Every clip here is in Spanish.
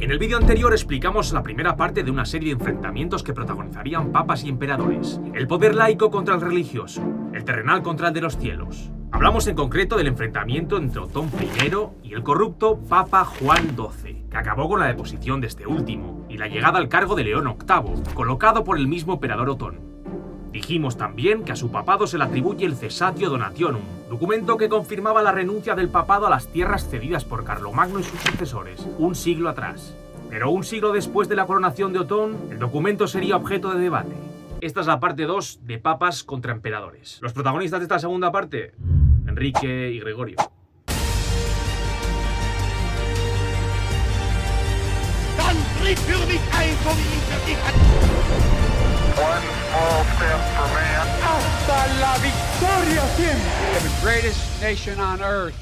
En el vídeo anterior explicamos la primera parte de una serie de enfrentamientos que protagonizarían papas y emperadores. El poder laico contra el religioso, el terrenal contra el de los cielos. Hablamos en concreto del enfrentamiento entre Otón I y el corrupto Papa Juan XII, que acabó con la deposición de este último y la llegada al cargo de León VIII, colocado por el mismo emperador Otón. Dijimos también que a su papado se le atribuye el Cessatio Donationum, documento que confirmaba la renuncia del papado a las tierras cedidas por Carlomagno y sus sucesores, un siglo atrás. Pero un siglo después de la coronación de Otón, el documento sería objeto de debate. Esta es la parte 2 de papas contra emperadores. Los protagonistas de esta segunda parte, Enrique y Gregorio. ¡Hasta la victoria siempre! The greatest nation on earth.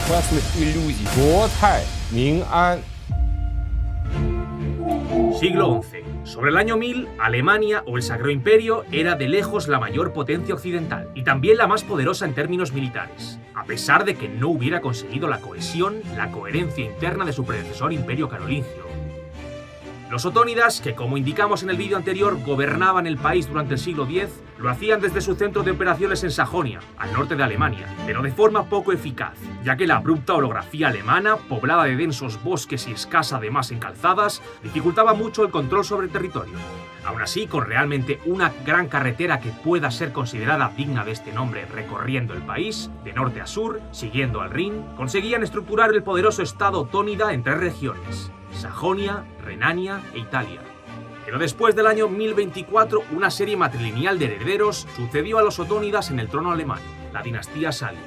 Siglo XI. Sobre el año 1000, Alemania o el Sacro Imperio era de lejos la mayor potencia occidental y también la más poderosa en términos militares, a pesar de que no hubiera conseguido la cohesión, la coherencia interna de su predecesor Imperio Carolingio. Los otónidas, que como indicamos en el vídeo anterior gobernaban el país durante el siglo X, lo hacían desde su centro de operaciones en Sajonia, al norte de Alemania, pero de forma poco eficaz, ya que la abrupta orografía alemana, poblada de densos bosques y escasa además en calzadas, dificultaba mucho el control sobre el territorio. Aún así, con realmente una gran carretera que pueda ser considerada digna de este nombre recorriendo el país, de norte a sur, siguiendo al Rin, conseguían estructurar el poderoso estado otónida en 3 regiones: Sajonia, Renania e Italia. Pero después del año 1024, una serie matrilineal de herederos sucedió a los otónidas en el trono alemán, la dinastía Salia.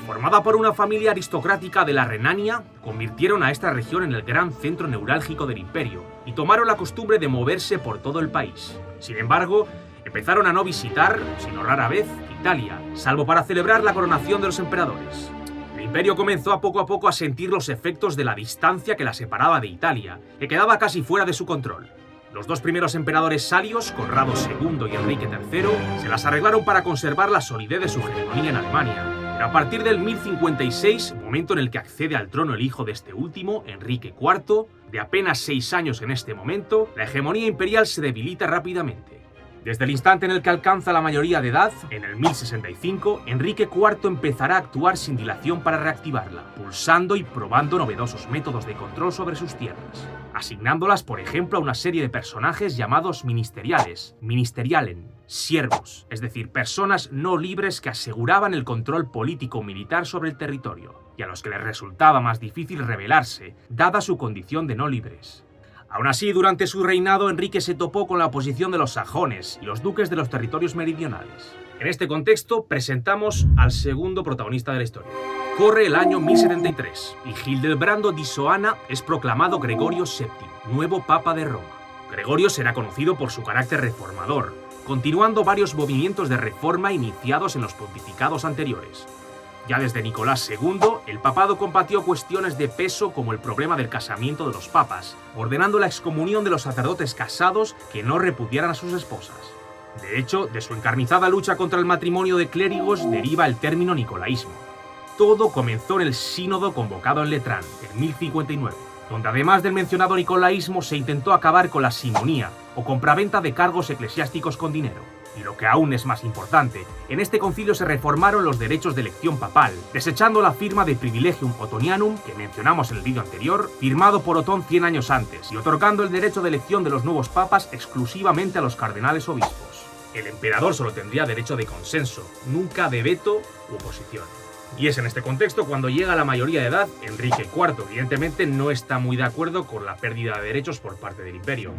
Formada por una familia aristocrática de la Renania, convirtieron a esta región en el gran centro neurálgico del imperio y tomaron la costumbre de moverse por todo el país. Sin embargo, empezaron a no visitar, sino rara vez, Italia, salvo para celebrar la coronación de los emperadores. El imperio comenzó a poco a sentir los efectos de la distancia que la separaba de Italia, que quedaba casi fuera de su control. Los 2 primeros emperadores salios, Conrado II y Enrique III, se las arreglaron para conservar la solidez de su hegemonía en Alemania. Pero a partir del 1056, momento en el que accede al trono el hijo de este último, Enrique IV, de apenas 6 años en este momento, la hegemonía imperial se debilita rápidamente. Desde el instante en el que alcanza la mayoría de edad, en el 1065, Enrique IV empezará a actuar sin dilación para reactivarla, pulsando y probando novedosos métodos de control sobre sus tierras, asignándolas, por ejemplo, a una serie de personajes llamados ministeriales, ministerialen, siervos, es decir, personas no libres que aseguraban el control político-militar sobre el territorio, y a los que les resultaba más difícil rebelarse, dada su condición de no libres. Aún así, durante su reinado, Enrique se topó con la oposición de los sajones y los duques de los territorios meridionales. En este contexto, presentamos al segundo protagonista de la historia. Corre el año 1073 y Hildebrando di Soana es proclamado Gregorio VII, nuevo papa de Roma. Gregorio será conocido por su carácter reformador, continuando varios movimientos de reforma iniciados en los pontificados anteriores. Ya desde Nicolás II, el papado combatió cuestiones de peso como el problema del casamiento de los papas, ordenando la excomunión de los sacerdotes casados que no repudiaran a sus esposas. De hecho, de su encarnizada lucha contra el matrimonio de clérigos deriva el término nicolaísmo. Todo comenzó en el sínodo convocado en Letrán, en 1059, donde además del mencionado nicolaísmo se intentó acabar con la simonía, o compraventa de cargos eclesiásticos con dinero. Y lo que aún es más importante, en este concilio se reformaron los derechos de elección papal, desechando la firma de Privilegium Otonianum, que mencionamos en el vídeo anterior, firmado por Otón 100 años antes, y otorgando el derecho de elección de los nuevos papas exclusivamente a los cardenales obispos. El emperador solo tendría derecho de consenso, nunca de veto u oposición. Y es en este contexto cuando llega a la mayoría de edad, Enrique IV evidentemente no está muy de acuerdo con la pérdida de derechos por parte del imperio.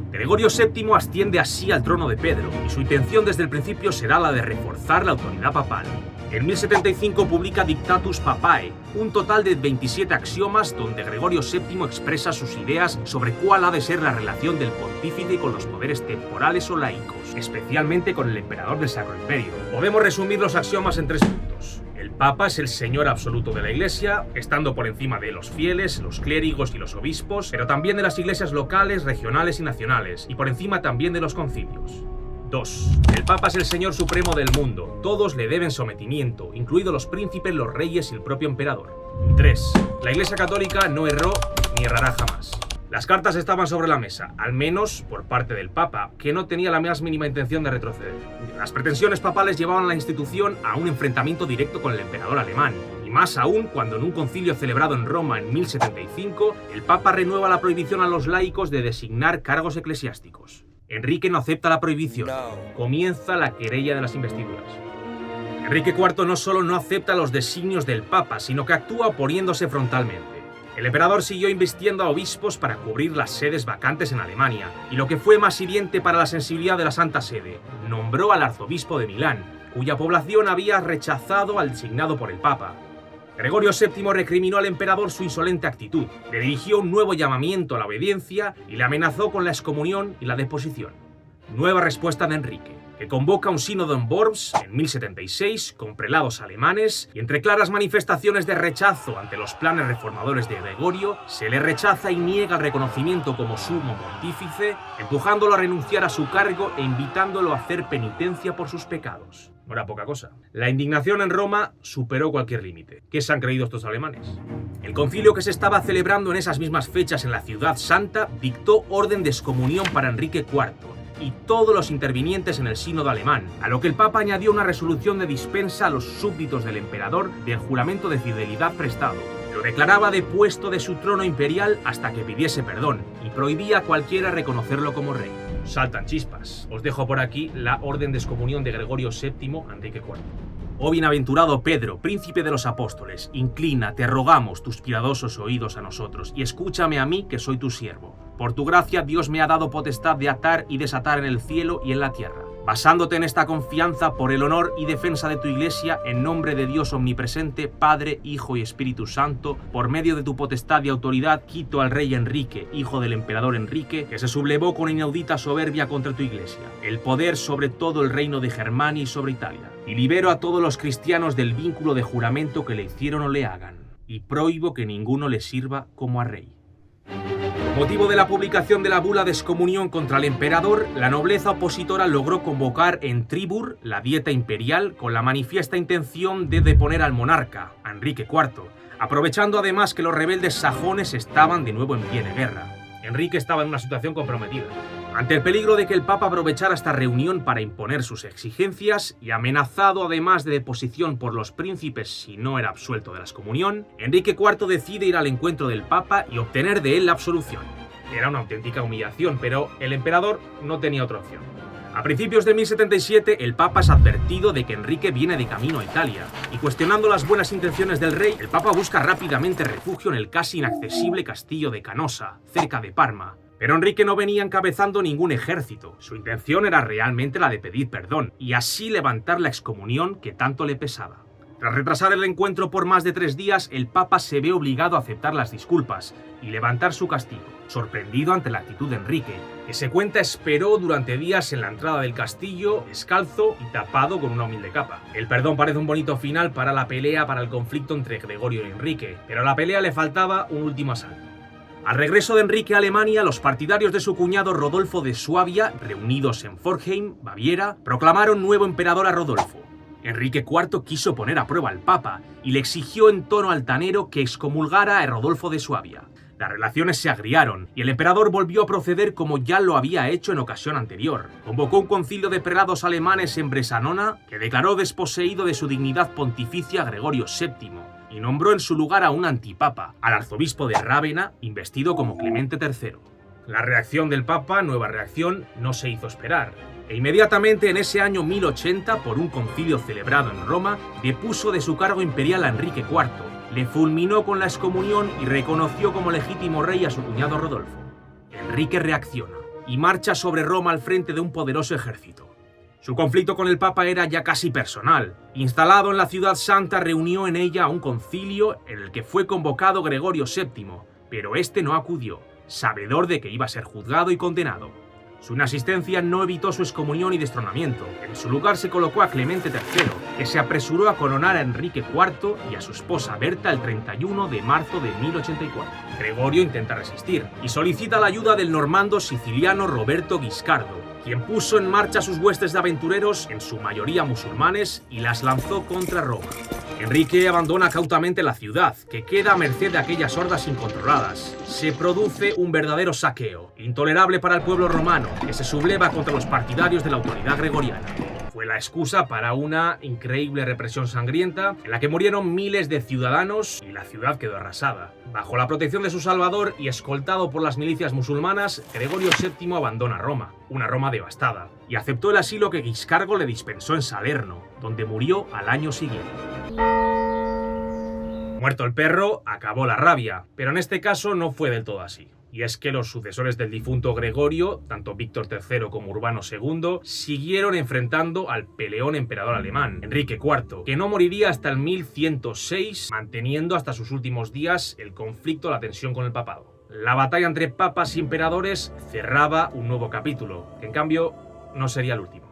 Gregorio VII asciende así al trono de Pedro, y su intención desde el principio será la de reforzar la autoridad papal. En 1075 publica Dictatus Papae, un total de 27 axiomas donde Gregorio VII expresa sus ideas sobre cuál ha de ser la relación del pontífice con los poderes temporales o laicos, especialmente con el emperador del Sacro Imperio. Podemos resumir los axiomas en 3 puntos. El Papa es el señor absoluto de la Iglesia, estando por encima de los fieles, los clérigos y los obispos, pero también de las iglesias locales, regionales y nacionales, y por encima también de los concilios. 2. El Papa es el señor supremo del mundo, todos le deben sometimiento, incluidos los príncipes, los reyes y el propio emperador. 3. La Iglesia Católica no erró ni errará jamás. Las cartas estaban sobre la mesa, al menos por parte del Papa, que no tenía la más mínima intención de retroceder. Las pretensiones papales llevaban a la institución a un enfrentamiento directo con el emperador alemán, y más aún cuando en un concilio celebrado en Roma en 1075, el Papa renueva la prohibición a los laicos de designar cargos eclesiásticos. Enrique no acepta la prohibición. Comienza la querella de las investiduras. Enrique IV no solo no acepta los designios del Papa, sino que actúa oponiéndose frontalmente. El emperador siguió invistiendo a obispos para cubrir las sedes vacantes en Alemania, y lo que fue más hiriente para la sensibilidad de la Santa Sede, nombró al arzobispo de Milán, cuya población había rechazado al designado por el Papa. Gregorio VII recriminó al emperador su insolente actitud, le dirigió un nuevo llamamiento a la obediencia y le amenazó con la excomunión y la deposición. Nueva respuesta de Enrique, que convoca un sínodo en Worms en 1076 con prelados alemanes, y entre claras manifestaciones de rechazo ante los planes reformadores de Gregorio, se le rechaza y niega el reconocimiento como sumo pontífice, empujándolo a renunciar a su cargo e invitándolo a hacer penitencia por sus pecados. No era poca cosa. La indignación en Roma superó cualquier límite. ¿Qué se han creído estos alemanes? El concilio que se estaba celebrando en esas mismas fechas en la Ciudad Santa dictó orden de excomunión para Enrique IV y todos los intervinientes en el sínodo alemán, a lo que el Papa añadió una resolución de dispensa a los súbditos del emperador del juramento de fidelidad prestado. Lo declaraba depuesto de su trono imperial hasta que pidiese perdón y prohibía a cualquiera reconocerlo como rey. Saltan chispas. Os dejo por aquí la orden de excomunión de Gregorio VII a Enrique IV. Oh bienaventurado Pedro, príncipe de los apóstoles, inclina, te rogamos, tus piadosos oídos a nosotros, y escúchame a mí, que soy tu siervo. Por tu gracia Dios me ha dado potestad de atar y desatar en el cielo y en la tierra. Basándote en esta confianza por el honor y defensa de tu Iglesia, en nombre de Dios omnipresente, Padre, Hijo y Espíritu Santo, por medio de tu potestad y autoridad, quito al rey Enrique, hijo del emperador Enrique, que se sublevó con inaudita soberbia contra tu Iglesia, el poder sobre todo el reino de Germania y sobre Italia. Y libero a todos los cristianos del vínculo de juramento que le hicieron o le hagan, y prohíbo que ninguno le sirva como a rey. Con motivo de la publicación de la bula de excomunión contra el emperador, la nobleza opositora logró convocar en Tribur la dieta imperial con la manifiesta intención de deponer al monarca, a Enrique IV, aprovechando además que los rebeldes sajones estaban de nuevo en pie de guerra. Enrique estaba en una situación comprometida. Ante el peligro de que el Papa aprovechara esta reunión para imponer sus exigencias y amenazado además de deposición por los príncipes si no era absuelto de la excomunión, Enrique IV decide ir al encuentro del Papa y obtener de él la absolución. Era una auténtica humillación, pero el emperador no tenía otra opción. A principios de 1077, el Papa es advertido de que Enrique viene de camino a Italia, y cuestionando las buenas intenciones del rey, el Papa busca rápidamente refugio en el casi inaccesible castillo de Canosa, cerca de Parma. Pero Enrique no venía encabezando ningún ejército, su intención era realmente la de pedir perdón, y así levantar la excomunión que tanto le pesaba. Tras retrasar el encuentro por más de 3 días, el Papa se ve obligado a aceptar las disculpas y levantar su castigo, sorprendido ante la actitud de Enrique, que se cuenta esperó durante días en la entrada del castillo, descalzo y tapado con una humilde capa. El perdón parece un bonito final para la pelea, para el conflicto entre Gregorio y Enrique, pero a la pelea le faltaba un último asalto. Al regreso de Enrique a Alemania, los partidarios de su cuñado Rodolfo de Suabia, reunidos en Forchheim, Baviera, proclamaron nuevo emperador a Rodolfo. Enrique IV quiso poner a prueba al Papa y le exigió en tono altanero que excomulgara a Rodolfo de Suabia. Las relaciones se agriaron y el emperador volvió a proceder como ya lo había hecho en ocasión anterior. Convocó un concilio de prelados alemanes en Bresanona que declaró desposeído de su dignidad pontificia a Gregorio VII y nombró en su lugar a un antipapa, al arzobispo de Rávena, investido como Clemente III. La reacción del Papa, nueva reacción, no se hizo esperar. E inmediatamente en ese año 1080, por un concilio celebrado en Roma, depuso de su cargo imperial a Enrique IV, le fulminó con la excomunión y reconoció como legítimo rey a su cuñado Rodolfo. Enrique reacciona y marcha sobre Roma al frente de un poderoso ejército. Su conflicto con el Papa era ya casi personal. Instalado en la Ciudad Santa, reunió en ella a un concilio en el que fue convocado Gregorio VII, pero este no acudió, sabedor de que iba a ser juzgado y condenado. Su inasistencia no evitó su excomunión y destronamiento. En su lugar se colocó a Clemente III, que se apresuró a coronar a Enrique IV y a su esposa Berta el 31 de marzo de 1084. Gregorio intenta resistir y solicita la ayuda del normando siciliano Roberto Guiscardo, quien puso en marcha sus huestes de aventureros, en su mayoría musulmanes, y las lanzó contra Roma. Enrique abandona cautamente la ciudad, que queda a merced de aquellas hordas incontroladas. Se produce un verdadero saqueo, intolerable para el pueblo romano, que se subleva contra los partidarios de la autoridad gregoriana. Fue la excusa para una increíble represión sangrienta, en la que murieron miles de ciudadanos y la ciudad quedó arrasada. Bajo la protección de su salvador y escoltado por las milicias musulmanas, Gregorio VII abandona Roma, una Roma devastada, y aceptó el asilo que Guiscargo le dispensó en Salerno, donde murió al año siguiente. Muerto el perro, acabó la rabia, pero en este caso no fue del todo así. Y es que los sucesores del difunto Gregorio, tanto Víctor III como Urbano II, siguieron enfrentando al peleón emperador alemán, Enrique IV, que no moriría hasta el 1106, manteniendo hasta sus últimos días el conflicto, la tensión con el papado. La batalla entre papas y emperadores cerraba un nuevo capítulo, que en cambio no sería el último.